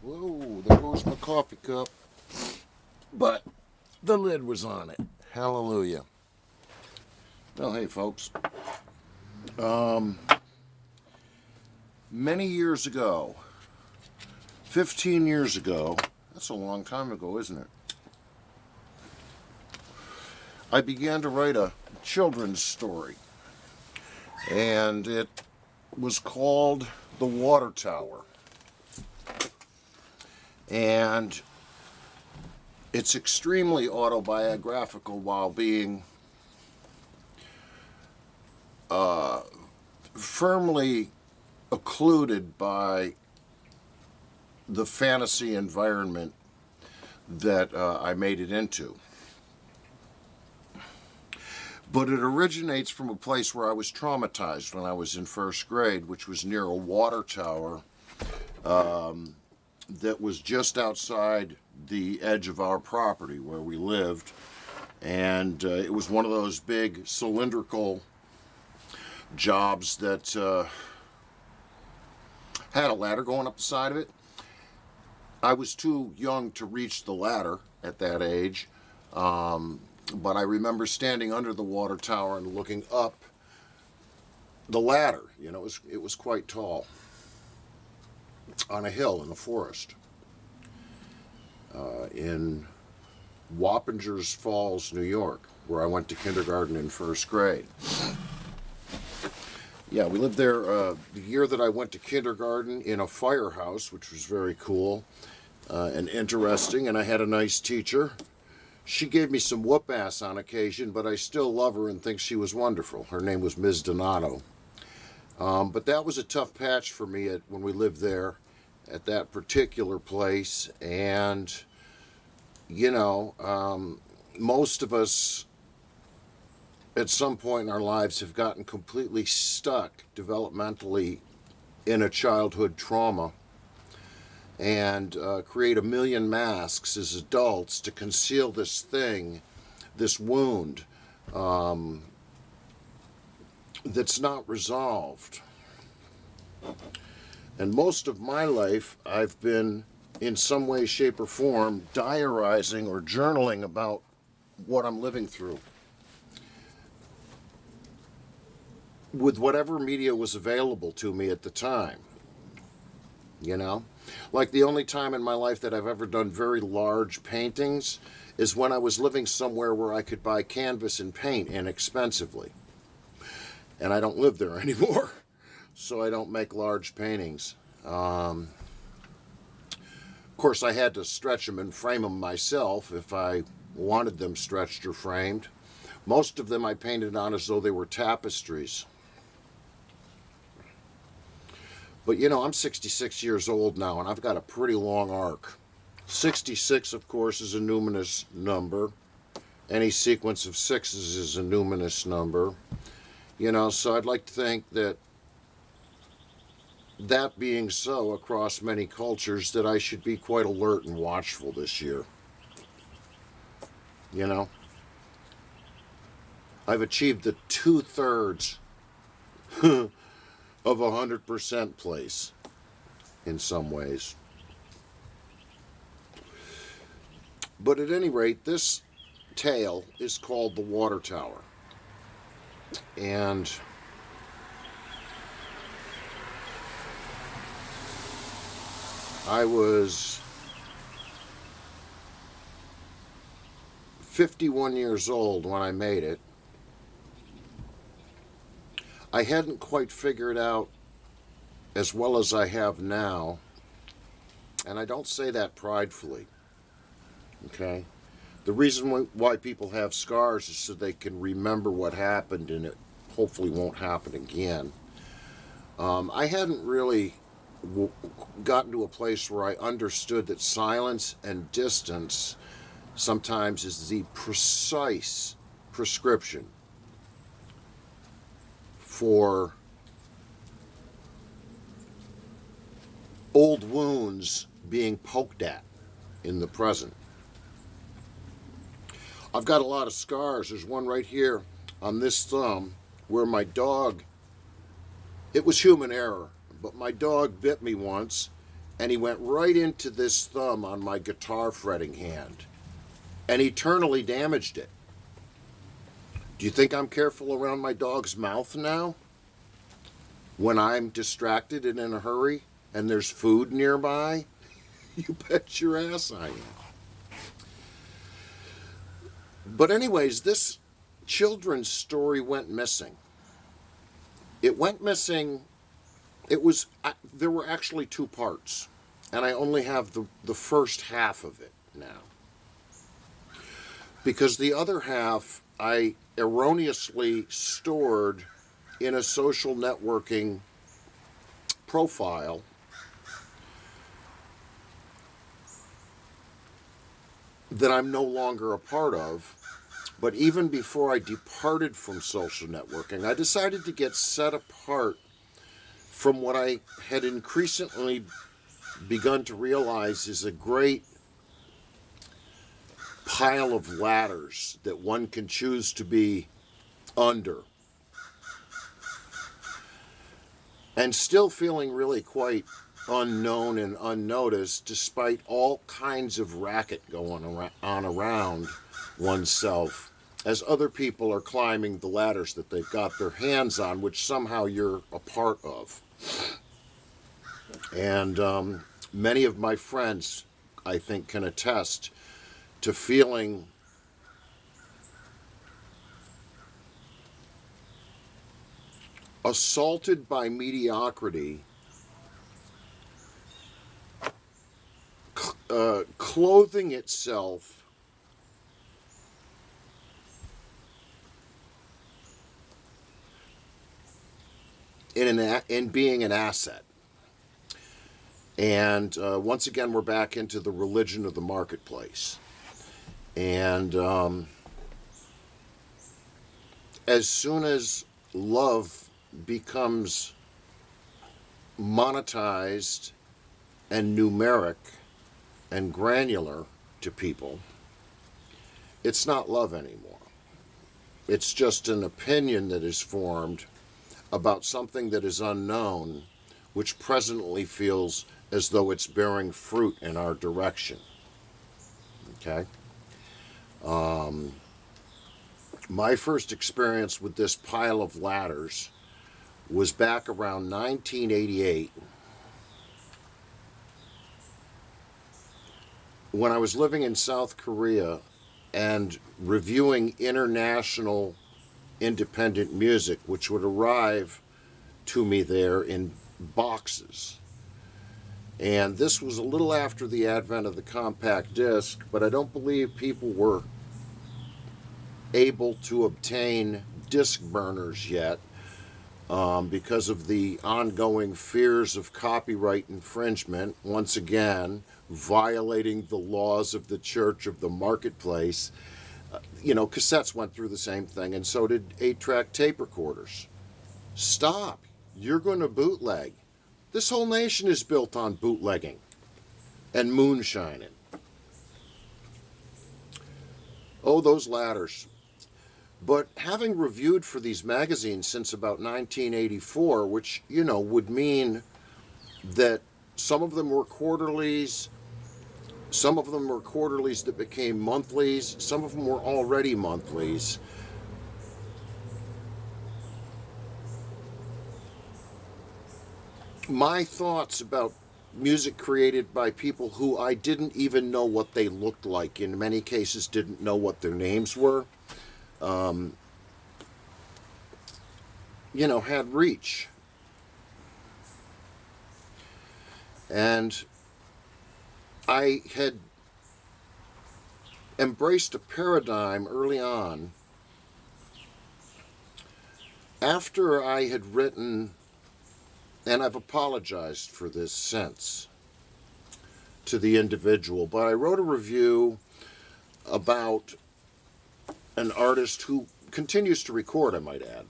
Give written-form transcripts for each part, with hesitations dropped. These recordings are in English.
Whoa, there goes my coffee cup. But the lid was on it. Hallelujah. Well, hey, folks. Many years ago, 15 years ago, that's a long time ago, isn't it? I began to write a children's story. And it was called The Water Tower. And it's extremely autobiographical while being firmly occluded by the fantasy environment that I made it into. But it originates from a place where I was traumatized when I was in first grade, which was near a water tower that was just outside the edge of our property where we lived. And it was one of those big cylindrical jobs that had a ladder going up the side of it. I was too young to reach the ladder at that age, but I remember standing under the water tower and looking up the ladder. You know, it was quite tall, on a hill in the forest in Wappingers Falls, New York, where I went to kindergarten and first grade. Yeah, we lived there the year that I went to kindergarten in a firehouse, which was very cool and interesting, and I had a nice teacher. She gave me some whoop ass on occasion, but I still love her and think she was wonderful. Her name was Ms. Donato. But that was a tough patch for me when we lived there at that particular place. And, you know, most of us at some point in our lives have gotten completely stuck developmentally in a childhood trauma and create a million masks as adults to conceal this thing, this wound that's not resolved. And most of my life, I've been, in some way, shape, or form, diarizing or journaling about what I'm living through, with whatever media was available to me at the time. You know? Like, the only time in my life that I've ever done very large paintings is when I was living somewhere where I could buy canvas and paint inexpensively. And I don't live there anymore, so I don't make large paintings. Of course, I had to stretch them and frame them myself if I wanted them stretched or framed. Most of them I painted on as though they were tapestries. But, you know, I'm 66 years old now, and I've got a pretty long arc. 66, of course, is a numinous number. Any sequence of sixes is a numinous number. You know, so I'd like to think that, that being so across many cultures, that I should be quite alert and watchful this year. You know? I've achieved the 2/3 of 100% place in some ways. But at any rate, this tale is called The Water Tower. And I was 51 years old when I made it. I hadn't quite figured out as well as I have now, and I don't say that pridefully, okay? The reason why people have scars is so they can remember what happened and it hopefully won't happen again. I hadn't really gotten to a place where I understood that silence and distance sometimes is the precise prescription for old wounds being poked at in the present. I've got a lot of scars. There's one right here on this thumb where my dog, it was human error, but my dog bit me once and he went right into this thumb on my guitar fretting hand and eternally damaged it. Do you think I'm careful around my dog's mouth now? When I'm distracted and in a hurry and there's food nearby? You bet your ass I am. But anyways, this children's story went missing. It went missing. There were actually 2 parts, and I only have the first half of it now. Because the other half I erroneously stored in a social networking profile that I'm no longer a part of. But even before I departed from social networking, I decided to get set apart from what I had increasingly begun to realize is a great pile of ladders that one can choose to be under. And still feeling really quite unknown and unnoticed despite all kinds of racket going on around oneself as other people are climbing the ladders that they've got their hands on, which somehow you're a part of. And many of my friends, I think, can attest to feeling assaulted by mediocrity, clothing itself in being an asset. And once again, we're back into the religion of the marketplace. And as soon as love becomes monetized and numeric and granular to people, it's not love anymore. It's just an opinion that is formed about something that is unknown, which presently feels as though it's bearing fruit in our direction. Okay? My first experience with this pile of ladders was back around 1988 when I was living in South Korea and reviewing international independent music, which would arrive to me there in boxes. And this was a little after the advent of the compact disc, but I don't believe people were able to obtain disc burners yet because of the ongoing fears of copyright infringement, once again violating the laws of the church of the marketplace. Cassettes went through the same thing, and so did 8-track tape recorders. Stop. You're going to bootleg. This whole nation is built on bootlegging and moonshining. Oh, those ladders. But having reviewed for these magazines since about 1984, which, would mean that some of them were quarterlies, some of them were quarterlies that became monthlies, some of them were already monthlies. My thoughts about music created by people who I didn't even know what they looked like, in many cases didn't know what their names were, had reach. And I had embraced a paradigm early on after I had written, and I've apologized for this since to the individual, but I wrote a review about an artist who continues to record, I might add,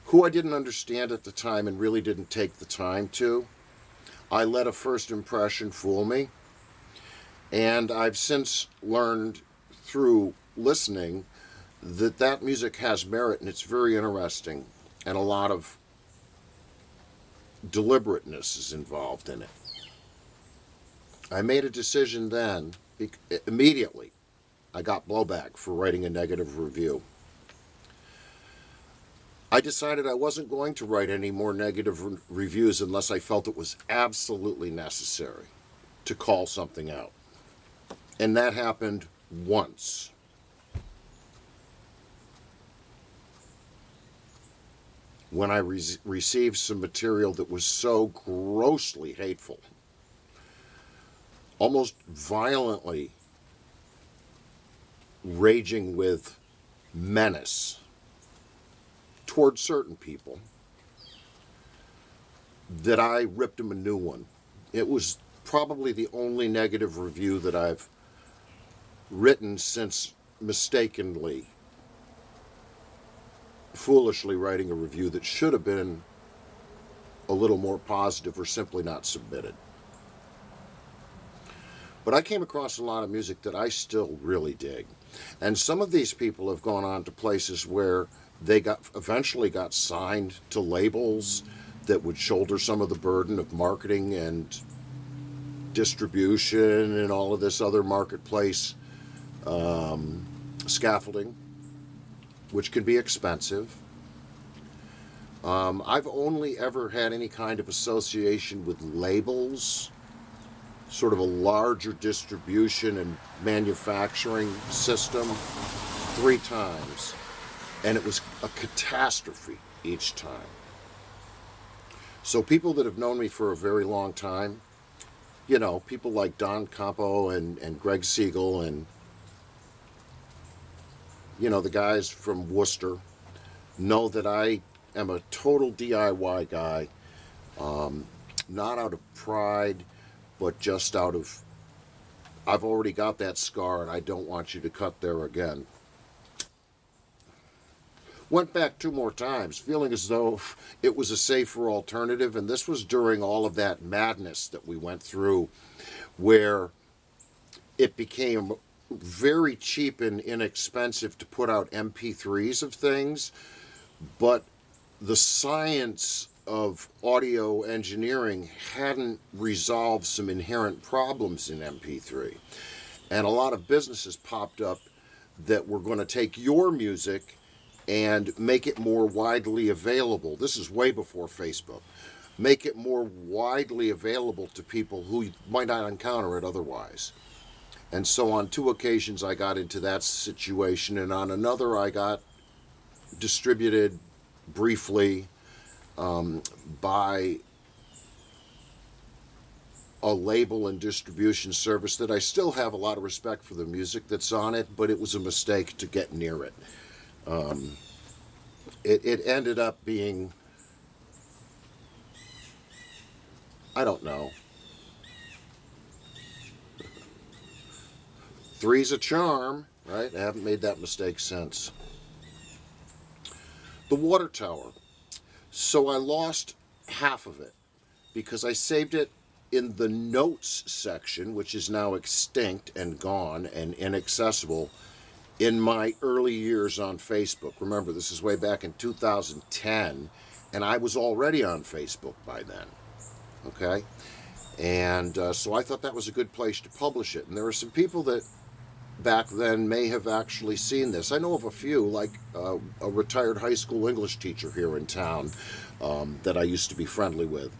who I didn't understand at the time and really didn't take the time to. I let a first impression fool me, and I've since learned through listening that music has merit, and it's very interesting, and a lot of deliberateness is involved in it. I made a decision then, immediately. I got blowback for writing a negative review. I decided I wasn't going to write any more negative reviews unless I felt it was absolutely necessary to call something out. And that happened once. When I received some material that was so grossly hateful, almost violently raging with menace toward certain people, that I ripped them a new one. It was probably the only negative review that I've written since mistakenly, foolishly writing a review that should have been a little more positive or simply not submitted. But I came across a lot of music that I still really dig. And some of these people have gone on to places where they eventually got signed to labels that would shoulder some of the burden of marketing and distribution and all of this other marketplace scaffolding, which can be expensive. I've only ever had any kind of association with labels, sort of a larger distribution and manufacturing system, 3 times. And it was a catastrophe each time. So people that have known me for a very long time, you know, people like Don Campo and Greg Siegel and, you know, the guys from Worcester, know that I am a total DIY guy, not out of pride, but just out of, I've already got that scar and I don't want you to cut there again. Went back 2 more times, feeling as though it was a safer alternative, and this was during all of that madness that we went through, where it became very cheap and inexpensive to put out MP3s of things, but the science of audio engineering hadn't resolved some inherent problems in MP3. And a lot of businesses popped up that were going to take your music and make it more widely available. This is way before Facebook. Make it more widely available to people who might not encounter it otherwise. And so on 2 occasions I got into that situation, and on another I got distributed briefly by a label and distribution service that I still have a lot of respect for the music that's on it, but it was a mistake to get near it. It ended up being, I don't know, 3's a charm, right? I haven't made that mistake since. The water tower. So I lost half of it because I saved it in the notes section, which is now extinct and gone and inaccessible, in my early years on Facebook. Remember, this is way back in 2010, and I was already on Facebook by then, okay? And so I thought that was a good place to publish it. And there were some people that back then may have actually seen this. I know of a few, like a retired high school English teacher here in town that I used to be friendly with.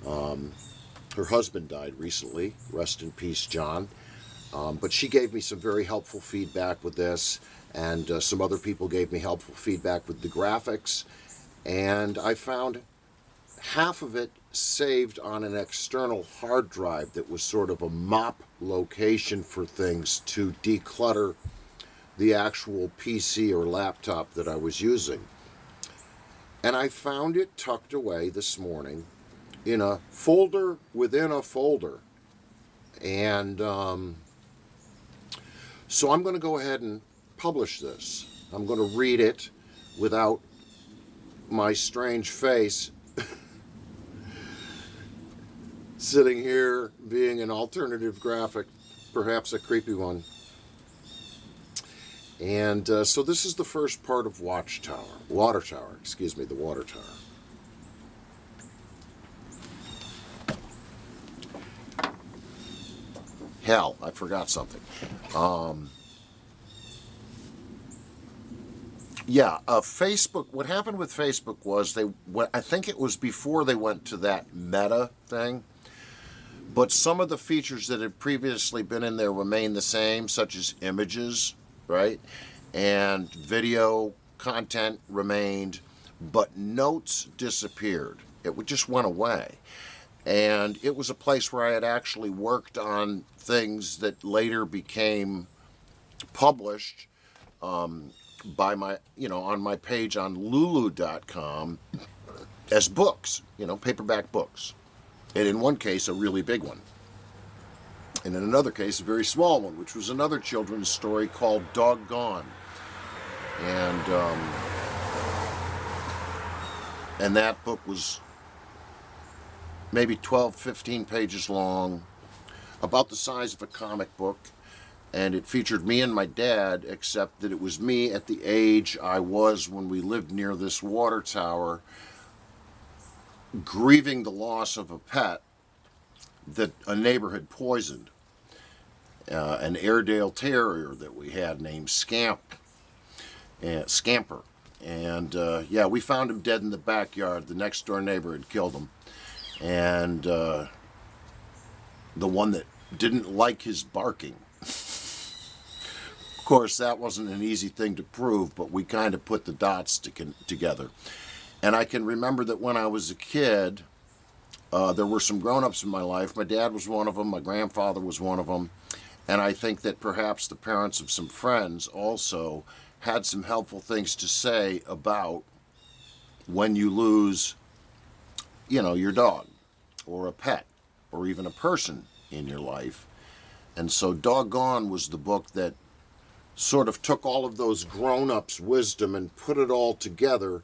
Her husband died recently, rest in peace, John. But she gave me some very helpful feedback with this, and some other people gave me helpful feedback with the graphics, and I found half of it saved on an external hard drive that was sort of a mop location for things to declutter the actual PC or laptop that I was using. And I found it tucked away this morning in a folder within a folder. And so I'm going to go ahead and publish this. I'm going to read it without my strange face sitting here being an alternative graphic, perhaps a creepy one. And so this is the first part of Water Tower, excuse me, the Water Tower. Hell, I forgot something. Facebook, what happened with Facebook was I think it was before they went to that Meta thing, but some of the features that had previously been in there remain the same, such as images, right? And video content remained, but notes disappeared. It just went away. And it was a place where I had actually worked on things that later became published by my, on my page on lulu.com as books, paperback books. And in one case, a really big one. And in another case, a very small one, which was another children's story called Doggone. And that book was maybe 12, 15 pages long, about the size of a comic book. And it featured me and my dad, except that it was me at the age I was when we lived near this water tower, grieving the loss of a pet that a neighbor had poisoned. An Airedale Terrier that we had named Scamper. And we found him dead in the backyard. The next door neighbor had killed him. And the one that didn't like his barking. Of course, that wasn't an easy thing to prove, but we kind of put the dots together. And I can remember that when I was a kid, there were some grown-ups in my life. My dad was one of them. My grandfather was one of them. And I think that perhaps the parents of some friends also had some helpful things to say about when you lose, your dog or a pet or even a person in your life. And so Doggone was the book that sort of took all of those grown-ups' wisdom and put it all together.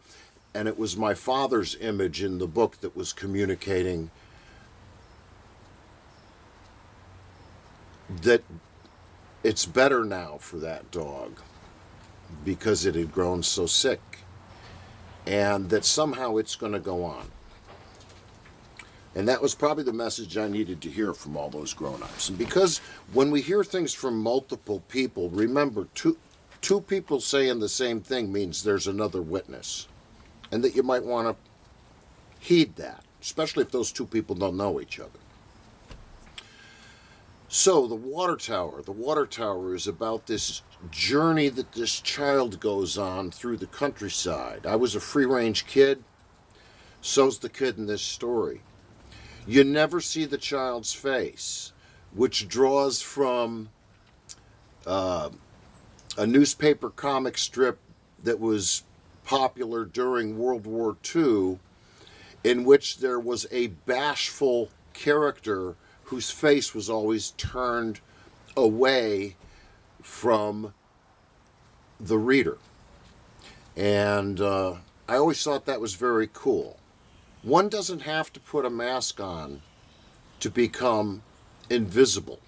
And it was my father's image in the book that was communicating that it's better now for that dog because it had grown so sick, and that somehow it's going to go on. And that was probably the message I needed to hear from all those grown-ups. And because when we hear things from multiple people, remember, two people saying the same thing means there's another witness. And that you might want to heed that, especially if those two people don't know each other. So, the water tower. The water tower is about this journey that this child goes on through the countryside. I was a free-range kid. So's the kid in this story. You never see the child's face, which draws from a newspaper comic strip that was popular during World War II, in which there was a bashful character whose face was always turned away from the reader. And I always thought that was very cool. One doesn't have to put a mask on to become invisible.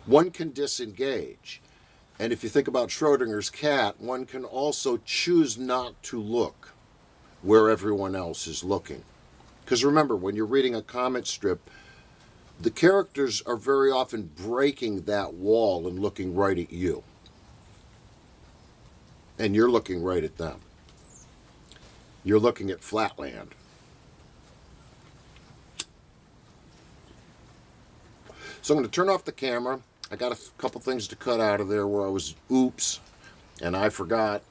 One can disengage. And if you think about Schrodinger's cat, one can also choose not to look where everyone else is looking. Because remember, when you're reading a comic strip, the characters are very often breaking that wall and looking right at you. And you're looking right at them. You're looking at Flatland. So I'm going to turn off the camera. I got a couple things to cut out of there where I was oops, and I forgot.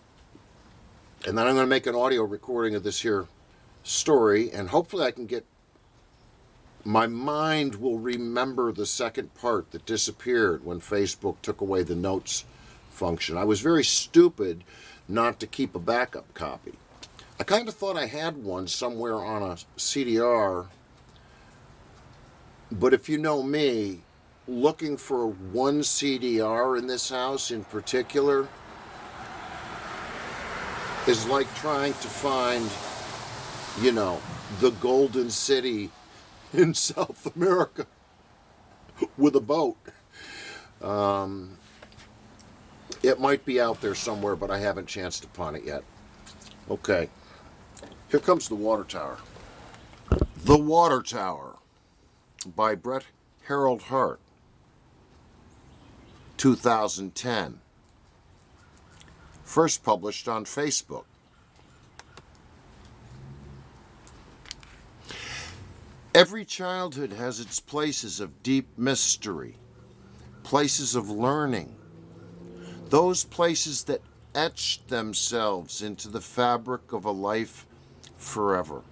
And then I'm going to make an audio recording of this here story, and hopefully I can get, my mind will remember the second part that disappeared when Facebook took away the notes function. I was very stupid not to keep a backup copy. I kind of thought I had one somewhere on a CDR, but if you know me, looking for one CDR in this house in particular is like trying to find, the Golden City in South America with a boat. It might be out there somewhere, but I haven't chanced upon it yet. Okay. Here comes The Water Tower. The Water Tower by Brett Harold Hart. 2010. First published on Facebook. Every childhood has its places of deep mystery, places of learning, those places that etch themselves into the fabric of a life forever.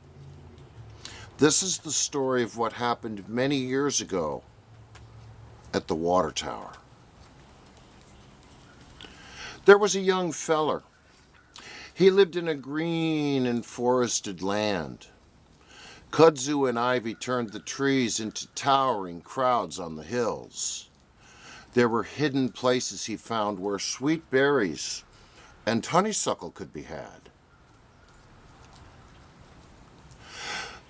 This is the story of what happened many years ago at the Water Tower. There was a young feller. He lived in a green and forested land. Kudzu and ivy turned the trees into towering crowds on the hills. There were hidden places he found where sweet berries and honeysuckle could be had.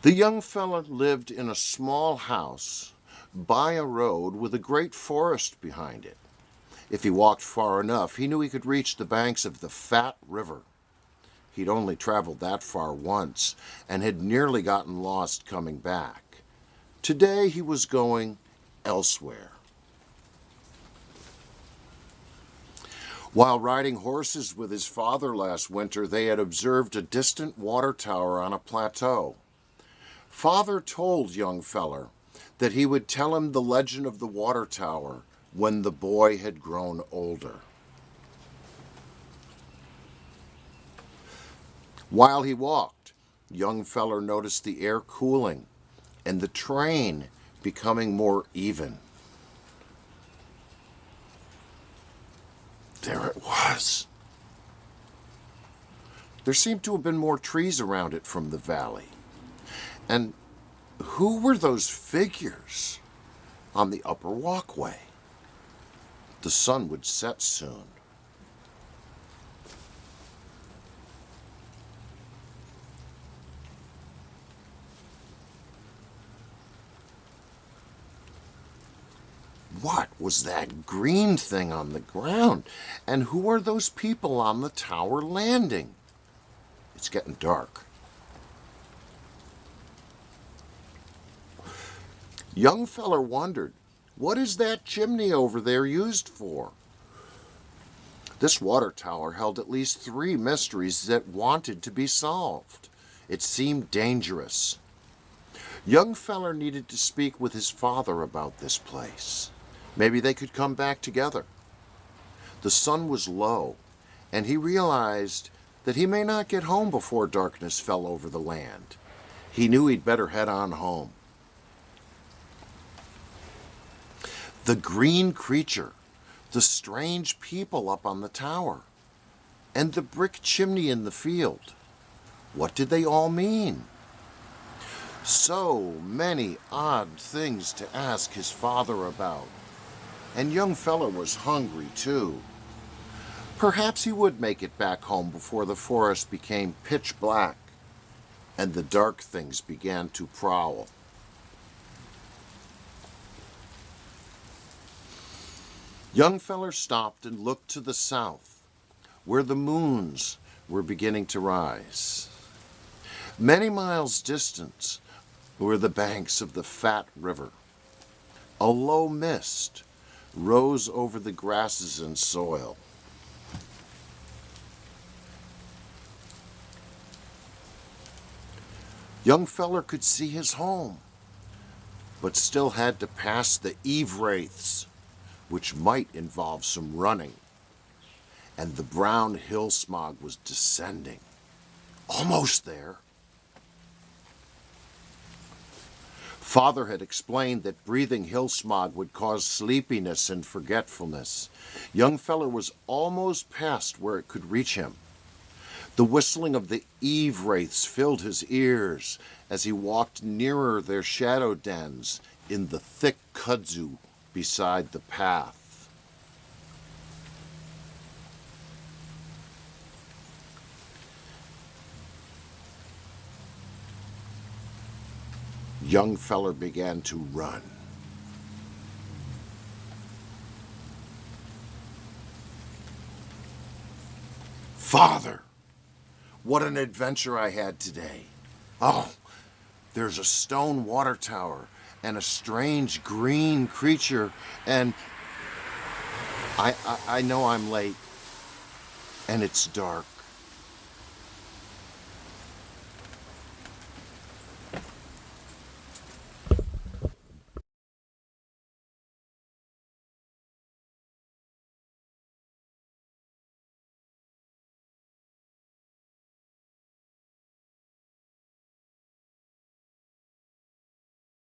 The young fella lived in a small house by a road with a great forest behind it. If he walked far enough, he knew he could reach the banks of the Fat River. He'd only traveled that far once and had nearly gotten lost coming back. Today he was going elsewhere. While riding horses with his father last winter, they had observed a distant water tower on a plateau. Father told young feller that he would tell him the legend of the water tower when the boy had grown older. While he walked, young feller noticed the air cooling and the train becoming more even. There it was. There seemed to have been more trees around it from the valley. And who were those figures on the upper walkway? The sun would set soon. What was that green thing on the ground? And who are those people on the tower landing? It's getting dark. Young feller wondered, what is that chimney over there used for? This water tower held at least 3 mysteries that wanted to be solved. It seemed dangerous. Young feller needed to speak with his father about this place. Maybe they could come back together. The sun was low, and he realized that he may not get home before darkness fell over the land. He knew he'd better head on home. The green creature, the strange people up on the tower, and the brick chimney in the field. What did they all mean? So many odd things to ask his father about. And young feller was hungry too. Perhaps he would make it back home before the forest became pitch black and the dark things began to prowl. Young feller stopped and looked to the south, where the moons were beginning to rise. Many miles distant were the banks of the Fat River. A low mist rose over the grasses and soil. Young feller could see his home, but still had to pass the eve wraiths, which might involve some running, and the brown hill smog was descending. Almost there. Father had explained that breathing hill smog would cause sleepiness and forgetfulness. Young feller was almost past where it could reach him. The whistling of the eve wraiths filled his ears as he walked nearer their shadow dens in the thick kudzu beside the path. Young feller began to run. Father, what an adventure I had today. Oh, there's a stone water tower and a strange green creature and... I know I'm late and it's dark.